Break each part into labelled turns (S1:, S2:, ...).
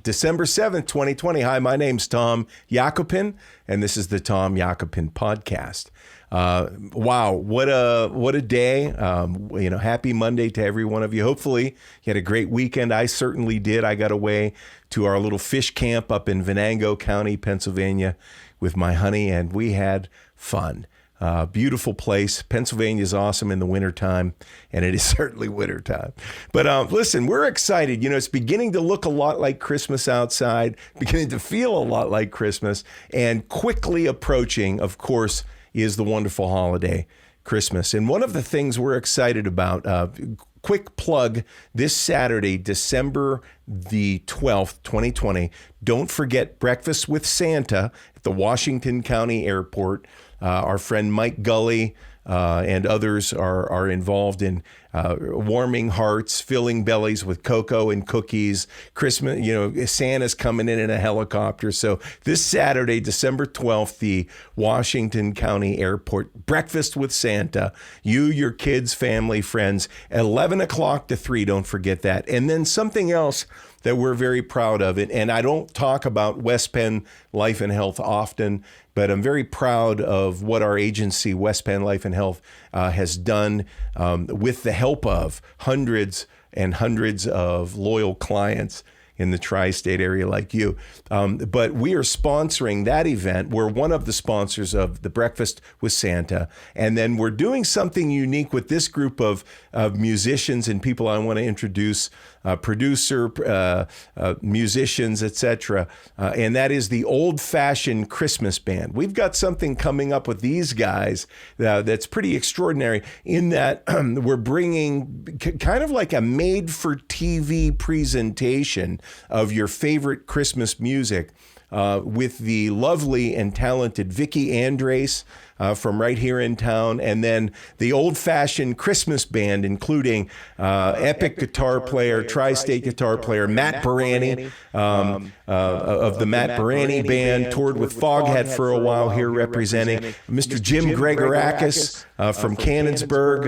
S1: December 7th, 2020. Hi, my name's Tom Yakopin, and this is the Tom Yakopin Podcast. Wow, what a day. Happy Monday to every one of you. Hopefully you had a great weekend. I certainly did. I got away to our little fish camp up in Venango County, Pennsylvania with my honey, and we had fun. Beautiful place. Pennsylvania is awesome in the wintertime, and it is certainly wintertime. But listen, we're excited. It's beginning to look a lot like Christmas outside, beginning to feel a lot like Christmas, and quickly approaching, of course, is the wonderful holiday, Christmas. And one of the things we're excited about, quick plug, this Saturday, December the 12th, 2020, don't forget Breakfast with Santa at the Washington County Airport. Our friend Mike Gully and others are involved in warming hearts, filling bellies with cocoa and cookies. Christmas, Santa's coming in a helicopter. So this Saturday, December 12th, the Washington County Airport, Breakfast with Santa. You, your kids, family, friends, 11 o'clock to 3. Don't forget that. And then something else that we're very proud of. And I don't talk about West Penn Life and Health often, but I'm very proud of what our agency, West Penn Life and Health, has done with the help of hundreds and hundreds of loyal clients in the tri-state area like you. But we are sponsoring that event. We're one of the sponsors of the Breakfast with Santa. And then we're doing something unique with this group of musicians and people I want to introduce, producer, musicians, etc. And that is the Old Fashioned Christmas Band. We've got something coming up with these guys that's pretty extraordinary in that we're bringing kind of like a made-for-TV presentation of your favorite Christmas music with the lovely and talented Vicky Andreis from right here in town, and then the Old Fashioned Christmas Band, including epic guitar player, tri-state guitar player Matt Barranti of the Matt Barranti Band, toured with Foghat for a while here representing. Mr. Jim Gregorakis from Canonsburg,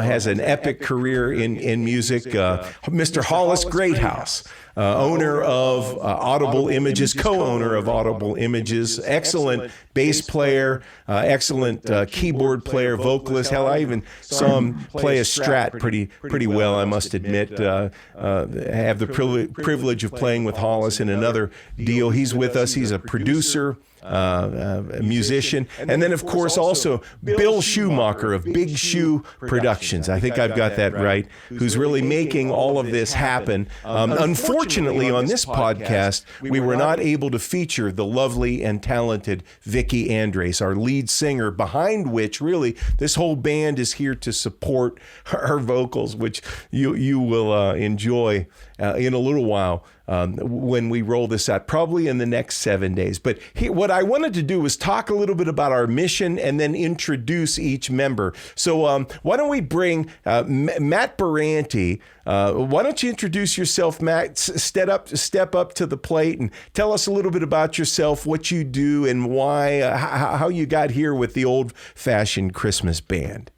S1: has an epic career in music. Mr. Hollis Greathouse, owner of Audible Images, co-owner of Audible Images, excellent bass player, excellent keyboard player, vocalist. Hell, I even saw him play a Strat pretty well, I must admit. Have the privilege of playing with Hollis in another deal. He's with us. He's a producer, a musician, and then of course also Bill Schumacher of Big Shoe Productions. I think I've got that right. Who's really making all of this happen. Unfortunately, on this podcast, we were not able to feature the lovely and talented Vicky Andreis, our lead singer, behind which really this whole band is here to support her vocals, which you will enjoy in a little while. When we roll this out, probably in the next 7 days. But what I wanted to do was talk a little bit about our mission and then introduce each member. So why don't we bring Matt Barranti? Why don't you introduce yourself, Matt? Step up to the plate and tell us a little bit about yourself, what you do, and why, how you got here with the Old Fashioned Christmas Band.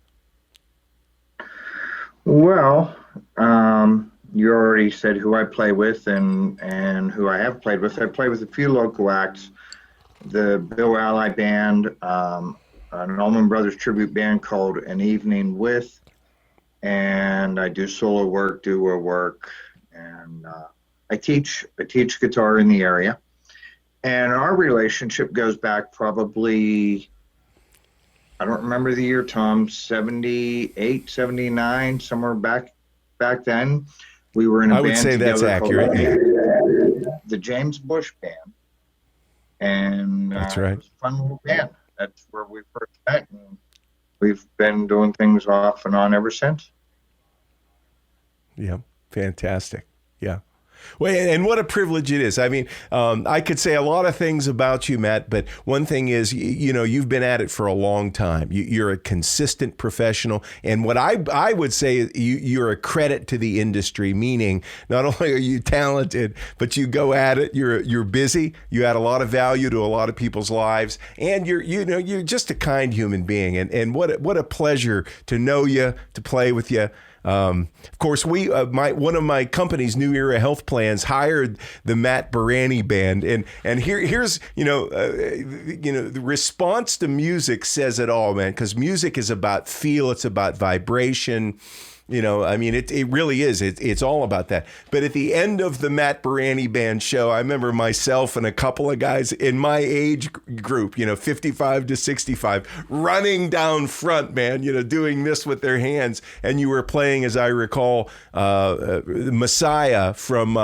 S2: Well, you already said who I play with and who I have played with. I play with a few local acts, the Bill Ally Band, an Allman Brothers tribute band called An Evening With, and I do solo work, duo work, and I teach guitar in the area. And our relationship goes back probably, I don't remember the year, Tom, 78, 79, somewhere back then. We were in a band. I would say that's accurate. The James Bush Band. And
S1: that's right.
S2: It was a fun little band. That's where we first met. And we've been doing things off and on ever since.
S1: Yeah, fantastic. Yeah. Well, and what a privilege it is. I mean, I could say a lot of things about you, Matt, but one thing is, you've been at it for a long time. You're a consistent professional. And what I would say, you're a credit to the industry, meaning not only are you talented, but you go at it. You're busy. You add a lot of value to a lot of people's lives. And you're just a kind human being. And what a pleasure to know you, to play with you. Of course, one of my company's New Era health plans hired the Matt Barranti band, and here's the response to music says it all, man. Because music is about feel, it's about vibration. It really is. It's all about that. But at the end of the Matt Barranti band show, I remember myself and a couple of guys in my age group, 55 to 65, running down front, man, doing this with their hands. And you were playing, as I recall, Messiah from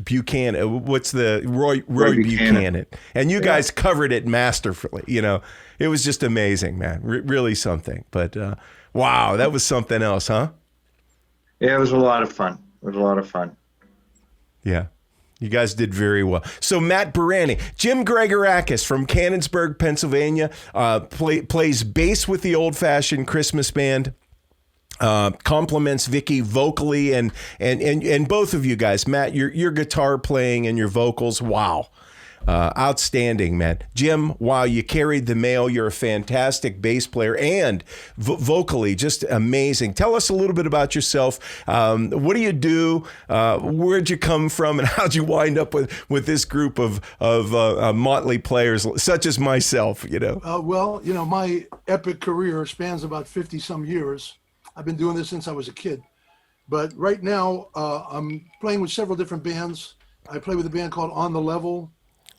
S1: Buchanan. What's the Roy Buchanan? And you guys covered it masterfully. It was just amazing, man. Really something. But wow, that was something else, huh?
S2: Yeah, it was a lot of fun.
S1: Yeah, you guys did very well. So Matt Barranti, Jim Gregorakis from Canonsburg, Pennsylvania, plays bass with the Old Fashioned Christmas Band. Compliments Vicky vocally and both of you guys, Matt, your guitar playing and your vocals, wow. Outstanding, man. Jim, wow, you carried the mail. You're a fantastic bass player and vocally just amazing. Tell us a little bit about yourself. What do you do? Where'd you come from? And how'd you wind up with this group of motley players such as myself,
S3: Well, my epic career spans about 50 some years. I've been doing this since I was a kid. But right now, I'm playing with several different bands. I play with a band called On the Level,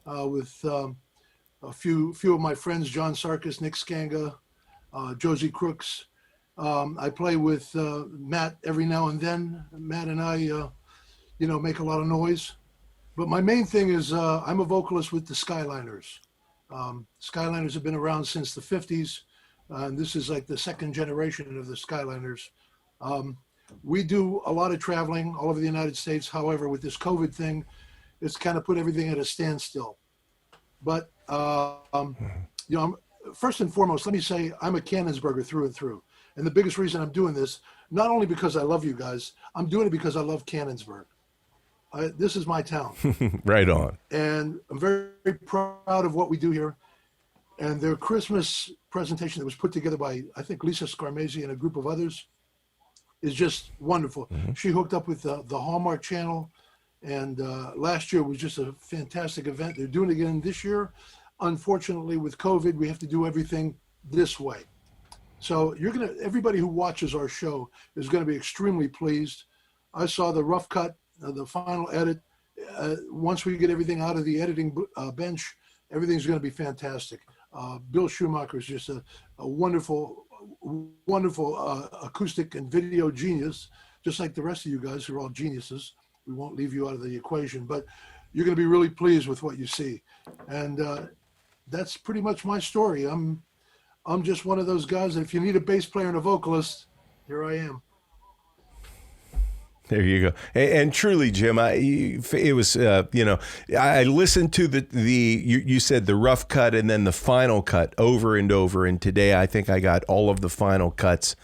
S3: with a few of my friends, John Sarkis, Nick Skanga, Josie Crooks. I play with Matt every now and then. Matt and I, make a lot of noise. But my main thing is I'm a vocalist with the Skyliners. Skyliners have been around since the 50s. And this is like the second generation of the Skyliners. We do a lot of traveling all over the United States. However, with this COVID thing, it's kind of put everything at a standstill. But, first and foremost, let me say I'm a Canonsburger through and through. And the biggest reason I'm doing this, not only because I love you guys, I'm doing it because I love Canonsburg. This is my town.
S1: Right on.
S3: And I'm very, very proud of what we do here. And their Christmas presentation that was put together by, I think, Lisa Scarmesi and a group of others is just wonderful. Mm-hmm. She hooked up with the Hallmark Channel. And last year was just a fantastic event. They're doing it again this year. Unfortunately, with COVID, we have to do everything this way. So everybody who watches our show is going to be extremely pleased. I saw the rough cut, the final edit. Once we get everything out of the editing bench, everything's going to be fantastic. Bill Schumacher is just a wonderful acoustic and video genius, just like the rest of you guys who are all geniuses. We won't leave you out of the equation, but you're going to be really pleased with what you see. And that's pretty much my story. I'm just one of those guys that if you need a bass player and a vocalist, here I am.
S1: There you go. And truly, Jim, it was, I listened to you said the rough cut and then the final cut over and over. And today I think I got all of the final cuts.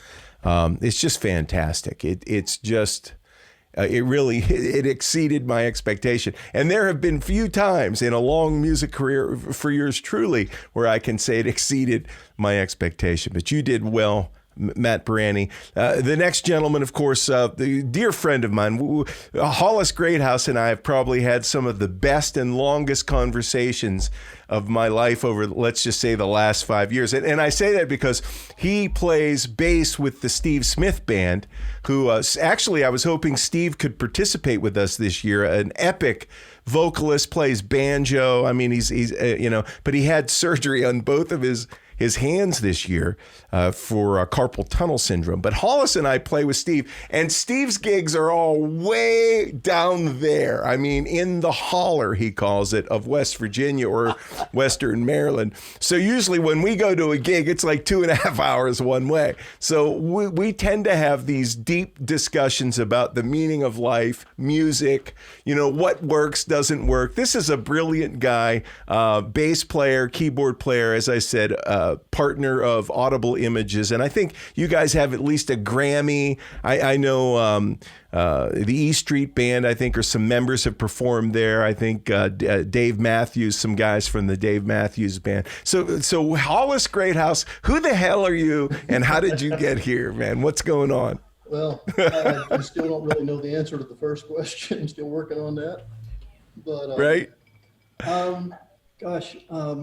S1: It's just fantastic. It's just... it exceeded my expectation. And there have been few times in a long music career for yours truly where I can say it exceeded my expectation. But you did well, Matt Barranti. The next gentleman, of course, the dear friend of mine, Hollis Greathouse, and I have probably had some of the best and longest conversations of my life over, let's just say, the last 5 years. And I say that because he plays bass with the Steve Smith Band, who actually I was hoping Steve could participate with us this year. An epic vocalist, plays banjo. I mean, he's but he had surgery on both of his hands this year for carpal tunnel syndrome. But Hollis and I play with Steve, and Steve's gigs are all way down there. I mean, in the holler, he calls it, of West Virginia or Western Maryland. So usually when we go to a gig, it's like 2.5 hours one way. So we tend to have these deep discussions about the meaning of life, music, what works, doesn't work. This is a brilliant guy, bass player, keyboard player, as I said, partner of Audible Images, and I think you guys have at least a Grammy. I know the E Street Band, I think, or some members have performed there. I think Dave Matthews, some guys from the Dave Matthews Band. So Hollis Greathouse, who the hell are you, and how did you get here, man? What's going on?
S4: Well, I still don't really know the answer to the first question. I'm still working on that. But
S1: right.
S4: Gosh, let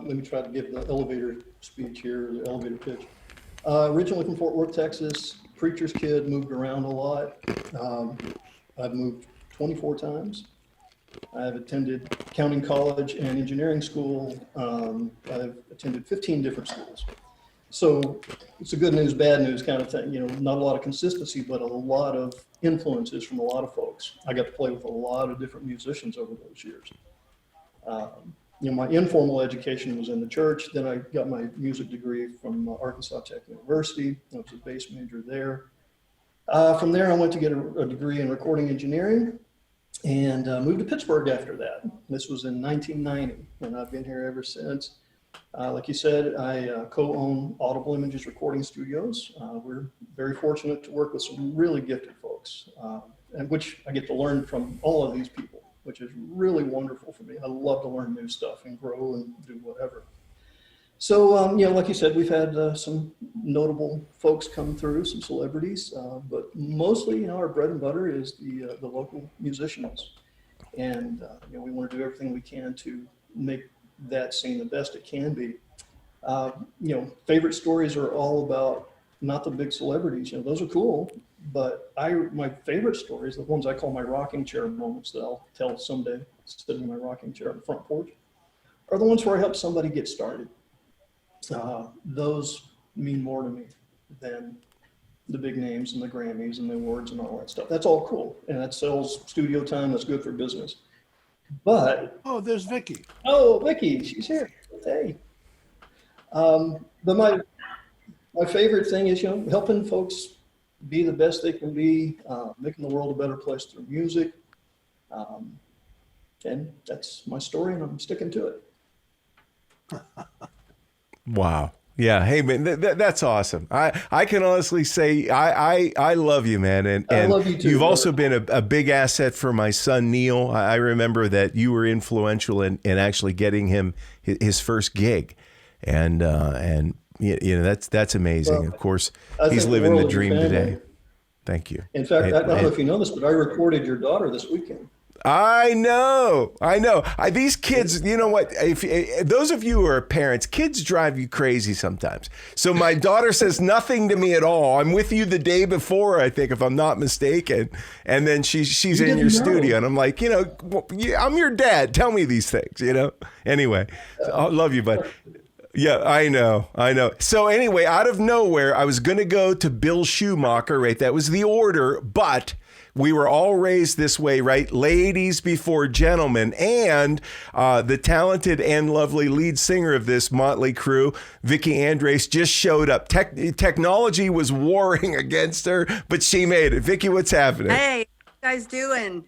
S4: me try to give the elevator speech here, the elevator pitch. Originally from Fort Worth, Texas, preacher's kid, moved around a lot. I've moved 24 times. I've attended accounting college and engineering school. I've attended 15 different schools. So it's a good news, bad news kind of thing. You know, not a lot of consistency, but a lot of influences from a lot of folks. I got to play with a lot of different musicians over those years. You know, my informal education was in the church. Then I got my music degree from Arkansas Tech University. I was a bass major there. From there, I went to get a degree in recording engineering and moved to Pittsburgh after that. This was in 1990, and I've been here ever since. Like you said, I co-own Audible Images Recording Studios. We're very fortunate to work with some really gifted folks, and which I get to learn from all of these people, which is really wonderful for me. I love to learn new stuff and grow and do whatever. So, you know, like you said, we've had some notable folks come through, some celebrities, but mostly, you know, our bread and butter is the local musicians. And, you know, we want to do everything we can to make that scene the best it can be. You know, favorite stories are all about not the big celebrities. You know, those are cool, but my favorite stories, the ones I call my rocking chair moments that I'll tell someday, sitting in my rocking chair on the front porch, are the ones where I help somebody get started. Those mean more to me than the big names and the Grammys and the awards and all that stuff. That's all cool, and that sells studio time. That's good for business. But
S3: there's Vicky.
S4: Oh, Vicky, she's here. Hey. But my favorite thing is, you know, helping folks be the best they can be, making the world a better place through music. And that's my story, and I'm sticking to it.
S1: Wow. Yeah. Hey, man, that's awesome. I can honestly say I love you, man. And
S4: I love you too,
S1: you've
S4: brother.
S1: also been a big asset for my son, Neil. I remember that you were influential in actually getting him his first gig. And you know, that's amazing.
S4: Well,
S1: of course,
S4: I
S1: he's
S4: think
S1: living the
S4: world of your
S1: dream
S4: family.
S1: today. Thank you.
S4: In fact, I don't know if you know this, but I recorded your daughter this weekend.
S1: I know. These kids, you know what? If those of you who are parents, kids drive you crazy sometimes. So my daughter says nothing to me at all. I'm with you the day before, I think, if I'm not mistaken. And then she's in your studio, and I'm like, you know, I'm your dad. Tell me these things, you know. Anyway, so I love you, bud. Yeah, I know. So anyway, out of nowhere, I was going to go to Bill Schumacher, right? That was the order, but we were all raised this way, right? Ladies before gentlemen. And the talented and lovely lead singer of this motley crew, Vicky Andreis, just showed up. Technology was warring against her, but she made it. Vicky, what's happening?
S5: Hey, what you guys doing?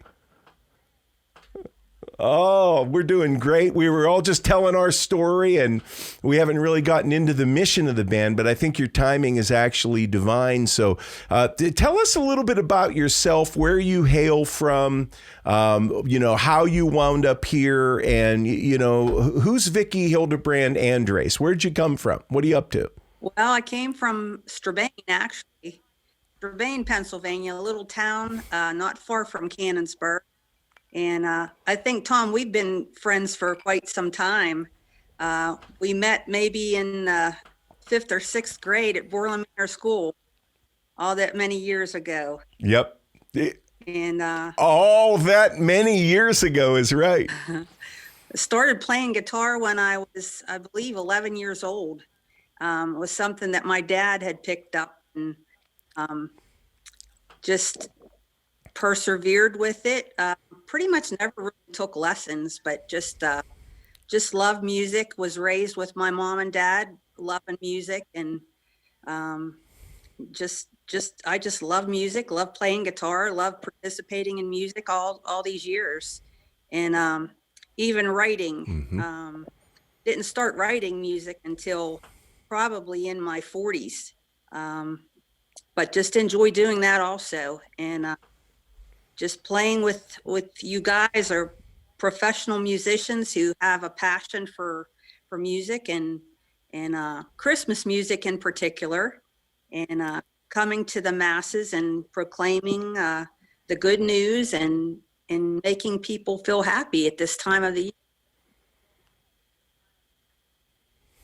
S1: Oh, we're doing great. We were all just telling our story, and we haven't really gotten into the mission of the band, but I think your timing is actually divine. So tell us a little bit about yourself, where you hail from, you know, how you wound up here, and, you know, who's Vicky Hildebrand Andreis? Where'd you come from? What are you up to?
S5: Well, I came from Strabane, actually. Strabane, Pennsylvania, a little town not far from Canonsburg. And I think, Tom, we've been friends for quite some time. We met maybe in 5th or 6th grade at Borland Manor School, all that many years ago.
S1: Yep.
S5: And
S1: all that many years ago is right.
S5: I started playing guitar when I was, I believe, 11 years old. It was something that my dad had picked up, and just persevered with it. Pretty much never really took lessons, but just loved music, was raised with my mom and dad loving music, and I just love music, love playing guitar, love participating in music all these years, and even writing.
S1: Mm-hmm.
S5: didn't start writing music until probably in my 40s. But just enjoy doing that also. And just playing with you guys are professional musicians who have a passion for music and Christmas music in particular, and coming to the masses and proclaiming the good news and making people feel happy at this time of the year.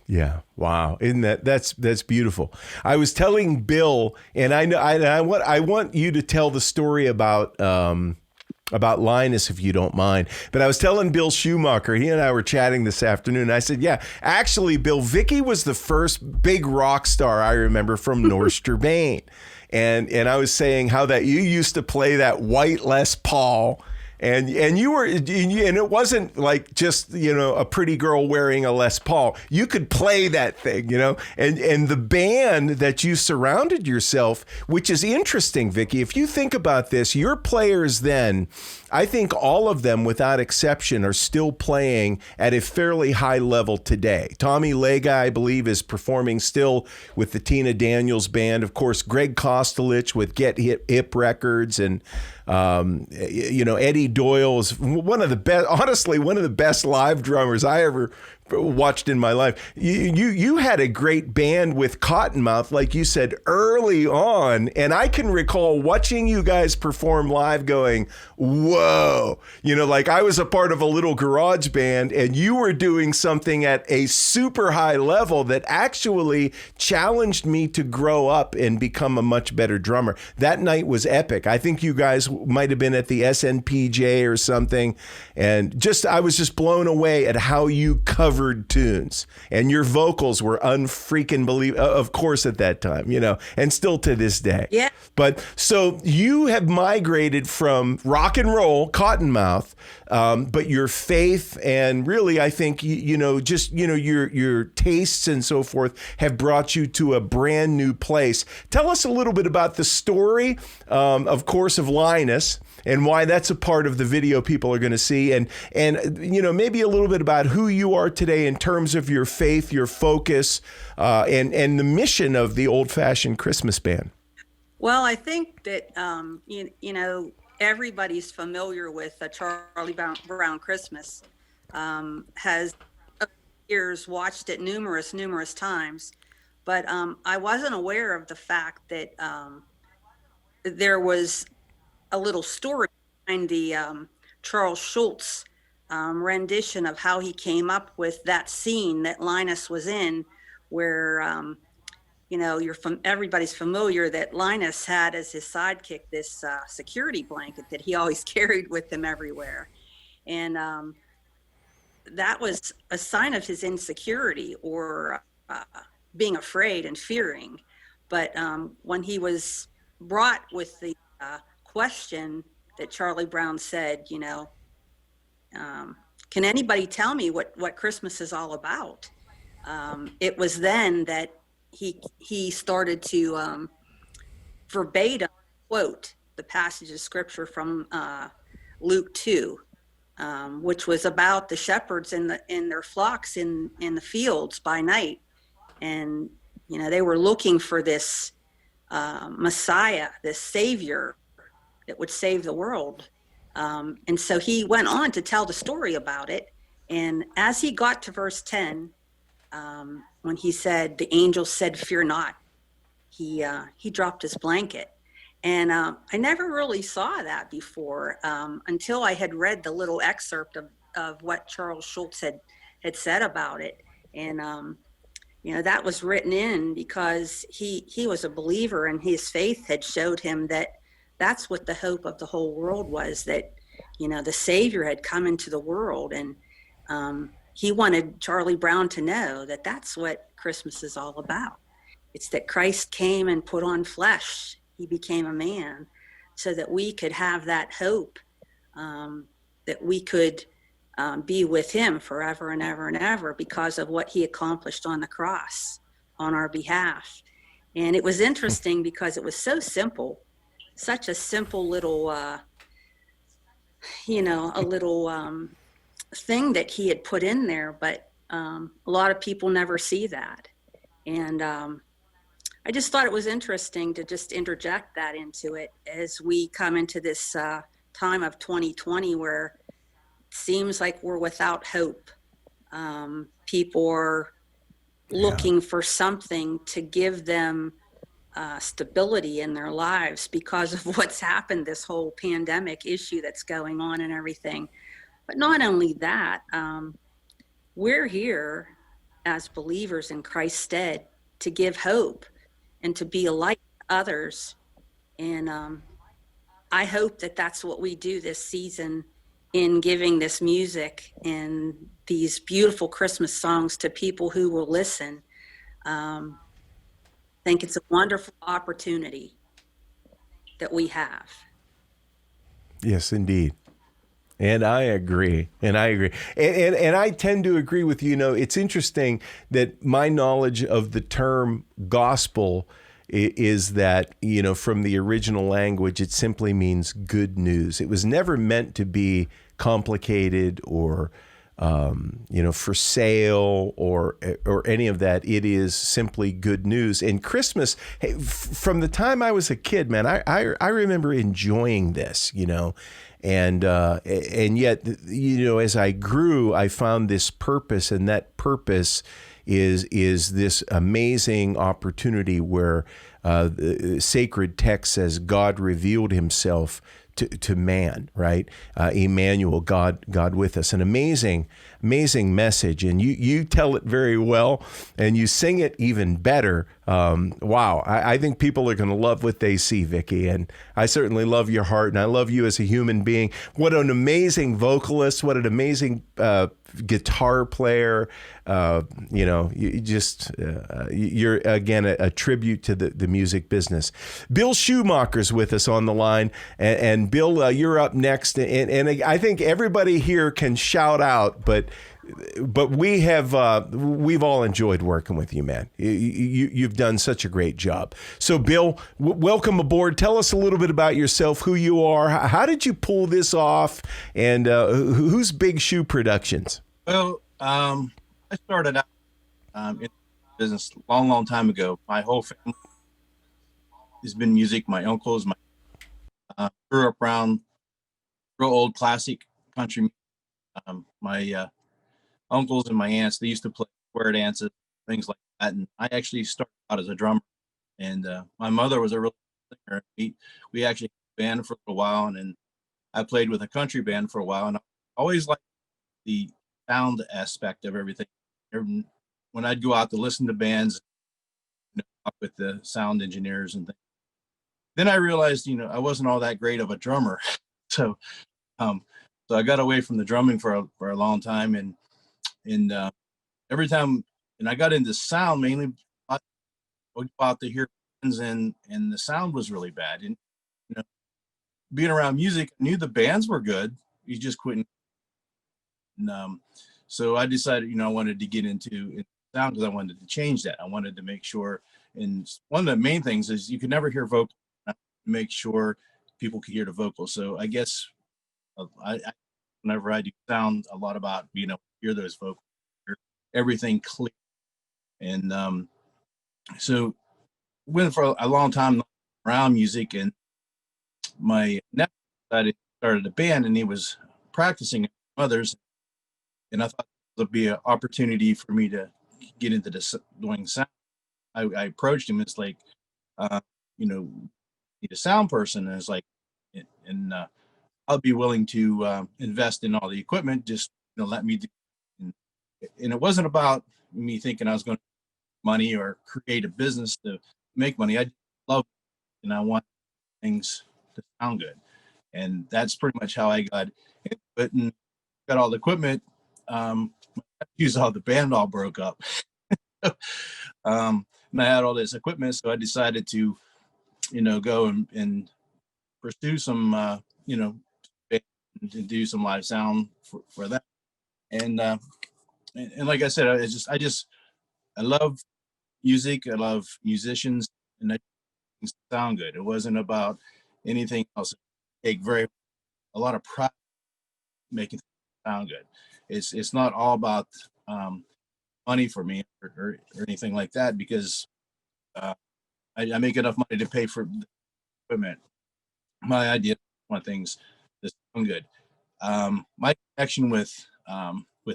S1: Yeah. Wow. Isn't that's beautiful. I was telling Bill, and I want you to tell the story about Linus, if you don't mind. But I was telling Bill Schumacher, he and I were chatting this afternoon. I said, yeah, actually, Bill, Vicky was the first big rock star I remember from North Strabane. And I was saying how that you used to play that white Les Paul. And you were, and it wasn't like just, a pretty girl wearing a Les Paul. You could play that thing, and the band that you surrounded yourself, which is interesting, Vicky. If you think about this, your players then, I think all of them without exception are still playing at a fairly high level today. Tommy Lega, I believe, is performing still with the Tina Daniels Band. Of course, Greg Kostelich with Get Hip Records, and Eddie Doyle is one of the best live drummers I ever watched in my life. You had a great band with Cottonmouth, like you said, early on, and I can recall watching you guys perform live going, whoa, like I was a part of a little garage band and you were doing something at a super high level that actually challenged me to grow up and become a much better drummer. That night was epic. I think you guys might have been at the SNPJ or something, and I was just blown away at how you covered tunes, and your vocals were unfreaking believable, of course, at that time, and still to this day.
S5: Yeah.
S1: But so you have migrated from rock and roll, Cottonmouth, but your faith and really, I think, your tastes and so forth have brought you to a brand new place. Tell us a little bit about the story, of course, of Linus, and why that's a part of the video people are going to see, and maybe a little bit about who you are today in terms of your faith, your focus, and the mission of the Old Fashioned Christmas Band.
S5: Well, I think that everybody's familiar with Charlie Brown Christmas. Has over the years watched it numerous times, but I wasn't aware of the fact that there was a little story behind the Charles Schultz rendition of how he came up with that scene that Linus was in, where everybody's familiar that Linus had as his sidekick this security blanket that he always carried with him everywhere, and that was a sign of his insecurity or being afraid and fearing. But when he was brought with the question that Charlie Brown said, can anybody tell me what Christmas is all about? It was then that he started to verbatim quote the passage of scripture from Luke 2, which was about the shepherds in their flocks in the fields by night, and they were looking for this Messiah, this Savior that would save the world. And so he went on to tell the story about it. And as he got to verse 10, when he said, the angel said, fear not, he dropped his blanket. And I never really saw that before until I had read the little excerpt of what Charles Schultz had said about it. And, that was written in because he was a believer, and his faith had showed him that that's what the hope of the whole world was, that, the Savior had come into the world. And he wanted Charlie Brown to know that that's what Christmas is all about. It's that Christ came and put on flesh. He became a man so that we could have that hope, that we could be with him forever and ever and ever because of what he accomplished on the cross on our behalf. And it was interesting because it was so simple, such a simple little, a little thing that he had put in there, but A lot of people never see that. And I just thought it was interesting to just interject that into it as we come into this time of 2020 where it seems like we're without hope. People are looking for something to give them stability in their lives because of what's happened, this whole pandemic issue that's going on and everything. But not only that, we're here as believers in Christ's stead to give hope and to be a light to others. And I hope that that's what we do this season in giving this music and these beautiful Christmas songs to people who will listen. I think it's a wonderful opportunity that we have.
S1: Yes, indeed. And I agree. And I tend to agree with you. You know, it's interesting that my knowledge of the term gospel is that, you know, from the original language, it simply means good news. It was never meant to be complicated or, you know, for sale or any of that. It is simply good news. And Christmas, hey, from the time I was a kid, man, I remember enjoying this, you know. And yet, you know, as I grew, I found this purpose, and that purpose is this amazing opportunity where the sacred text says God revealed himself to man, right? Emmanuel, God with us. An amazing message. And you tell it very well, and you sing it even better. Wow. I think people are going to love what they see, Vicky. And I certainly love your heart, and I love you as a human being. What an amazing vocalist. What an amazing guitar player. You know, you're again a tribute to the music business. Bill Schumacher's with us on the line, and Bill, you're up next. And I think everybody here can shout out, but we've all enjoyed working with you, man. You've done such a great job. So, Bill, welcome aboard. Tell us a little bit about yourself, who you are, how did you pull this off, and who's Big Shoe Productions?
S6: Well, I started out in business a long time ago. My whole family has been music. My uncles, grew up around real old classic country music. My uncles and my aunts, they used to play square dances, things like that. And I actually started out as a drummer. And my mother was a real singer. We actually had a band for a little while, and then I played with a country band for a while. And I always liked the sound aspect of everything. When I'd go out to listen to bands, you know, talk with the sound engineers and things, then I realized, you know, I wasn't all that great of a drummer. So I got away from the drumming for a long time, and every time, and I got into sound mainly. I would go out to hear bands, and the sound was really bad. And you know, being around music, I knew the bands were good. You just couldn't. And, so I decided, you know, I wanted to get into sound because I wanted to change that. I wanted to make sure, and one of the main things is you could never hear vocals. Make sure people could hear the vocals. So I guess I whenever I do sound, a lot about, you know, hear those vocals, hear everything clear. And so went for a long time around music, and my nephew started a band, and he was practicing with others, and I thought it would be an opportunity for me to get into doing sound. I approached him. It's like, you know, need a sound person, and it's like, and I'll be willing to invest in all the equipment. Just, you know, let me do. And it wasn't about me thinking I was going to make money or create a business to make money. I love it, and I want things to sound good, and that's pretty much how I got into it and got all the equipment. All the band all broke up, and I had all this equipment, so I decided to, you know, go and pursue some, you know, and do some live sound for that. And like I said, I love music. I love musicians, and I things sound good. It wasn't about anything else. Take a lot of pride making things sound good. It's not all about money for me or anything like that, because I make enough money to pay for the equipment. My idea is one things that sound good. My connection with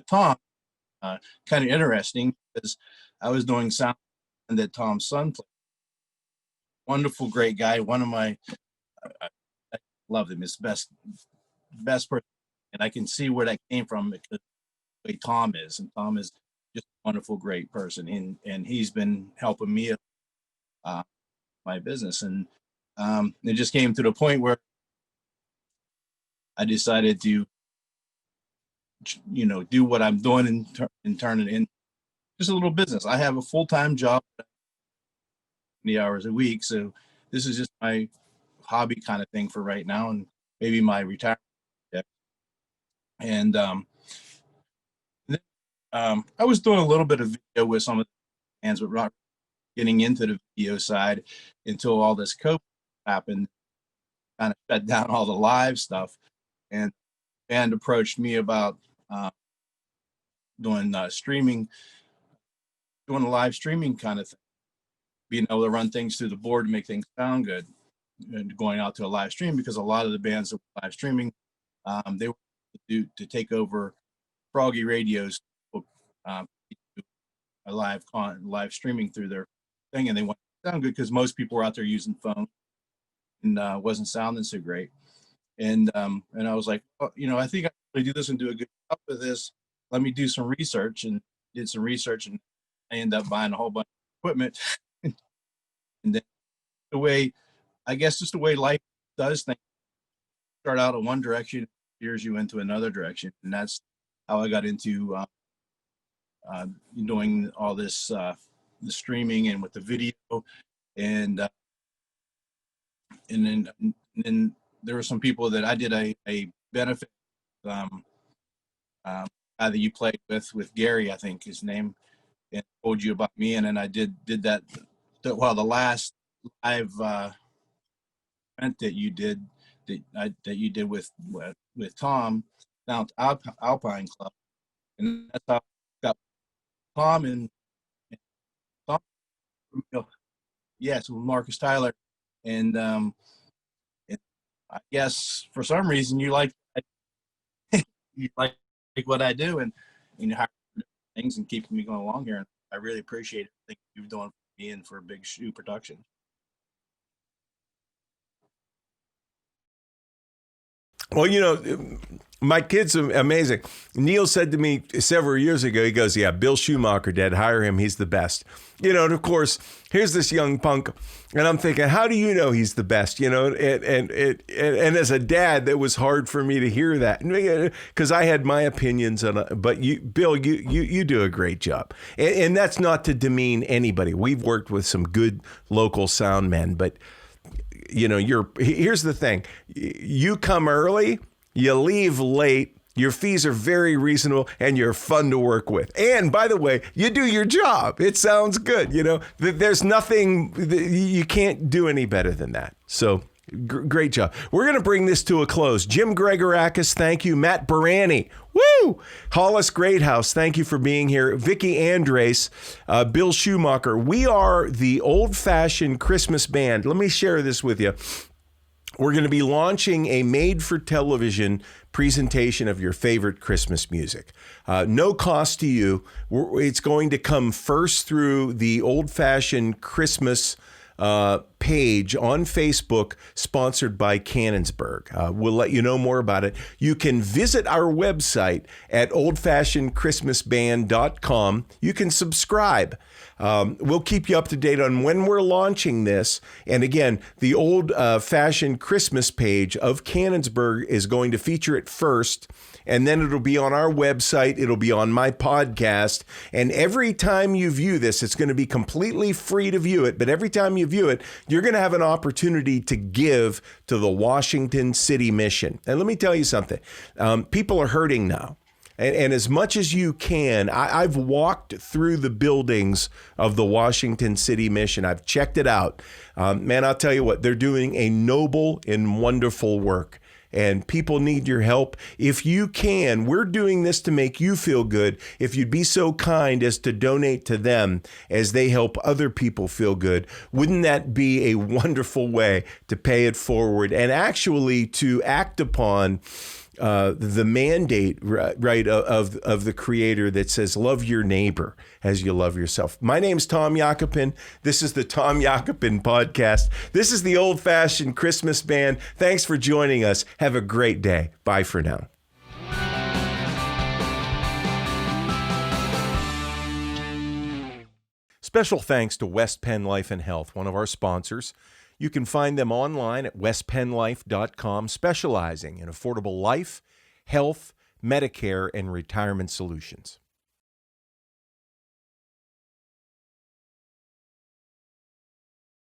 S6: Tom, kind of interesting, because I was doing sound that Tom's son played. Wonderful, great guy. One of my, I love him. He's the best person, and I can see where that came from because the way Tom is, and Tom is just a wonderful, great person, and he's been helping me my business, and it just came to the point where I decided to, do what I'm doing and turn it into just a little business. I have a full-time job, 20 hours a week, so this is just my hobby kind of thing for right now, and maybe my retirement. And I was doing a little bit of video with some of the bands, but not getting into the video side until all this COVID happened, kind of shut down all the live stuff. And the band approached me about doing streaming, doing a live streaming kind of thing, being able to run things through the board to make things sound good, and going out to a live stream, because a lot of the bands that were live streaming, they were to take over Froggy Radio's a live streaming through their thing, and they want to sound good because most people were out there using phones and wasn't sounding so great. And I was like, I think I can really do this and do a good job with this. Let me do some research, and did some research, and I ended up buying a whole bunch of equipment. And then the way life does things, start out in one direction, steers you into another direction, and that's how I got into doing all this the streaming and with the video, and then there were some people that I did a benefit that you played with Gary, I think his name, and told you about me, and then I did that. The last live event that you did with Tom down to Alpine Club, and that's how I got Tom and Tom. Yes, with Marcus Tyler, and I guess for some reason you like what I do, and how things and keeping me going along here. And I really appreciate everything you've done for me and for Big Shoe Production.
S1: Well, my kid's amazing. Neil said to me several years ago, he goes, yeah, Bill Schumacher, Dad, hire him. He's the best. And of course, here's this young punk. And I'm thinking, how do you know he's the best? And as a dad, that was hard for me to hear that, because I had my opinions on it. But Bill, you do a great job. And that's not to demean anybody. We've worked with some good local sound men, but here's the thing. You come early, you leave late, your fees are very reasonable, and you're fun to work with. And by the way, you do your job. It sounds good. There's nothing, you can't do any better than that. So great job. We're going to bring this to a close. Jim Gregorakis, thank you. Matt Barranti, woo! Hollis Greathouse, thank you for being here. Vicky Andreis, Bill Schumacher. We are the old-fashioned Christmas band. Let me share this with you. We're going to be launching a made-for-television presentation of your favorite Christmas music. No cost to you. It's going to come first through the old-fashioned Christmas page on Facebook, sponsored by Canonsburg. We'll let you know more about it. You can visit our website at oldfashionedchristmasband.com. You can subscribe. We'll keep you up to date on when we're launching this. And again, the Old Fashioned Christmas page of Canonsburg is going to feature it first. And then it'll be on our website. It'll be on my podcast. And every time you view this, it's going to be completely free to view it. But every time you view it, you're going to have an opportunity to give to the Washington City Mission. And let me tell you something. People are hurting now. And as much as you can, I've walked through the buildings of the Washington City Mission. I've checked it out. Man, I'll tell you what, they're doing a noble and wonderful work. and people need your help. If you can, we're doing this to make you feel good. If you'd be so kind as to donate to them as they help other people feel good, wouldn't that be a wonderful way to pay it forward and actually to act upon the mandate, right, of the Creator that says, love your neighbor as you love yourself. My name's Tom Yakopin. This is the Tom Yakopin Podcast. This is the Old-Fashioned Christmas Band. Thanks for joining us. Have a great day. Bye for now. Special thanks to West Penn Life and Health, one of our sponsors. You can find them online at westpennlife.com, specializing in affordable life, health, Medicare, and retirement solutions.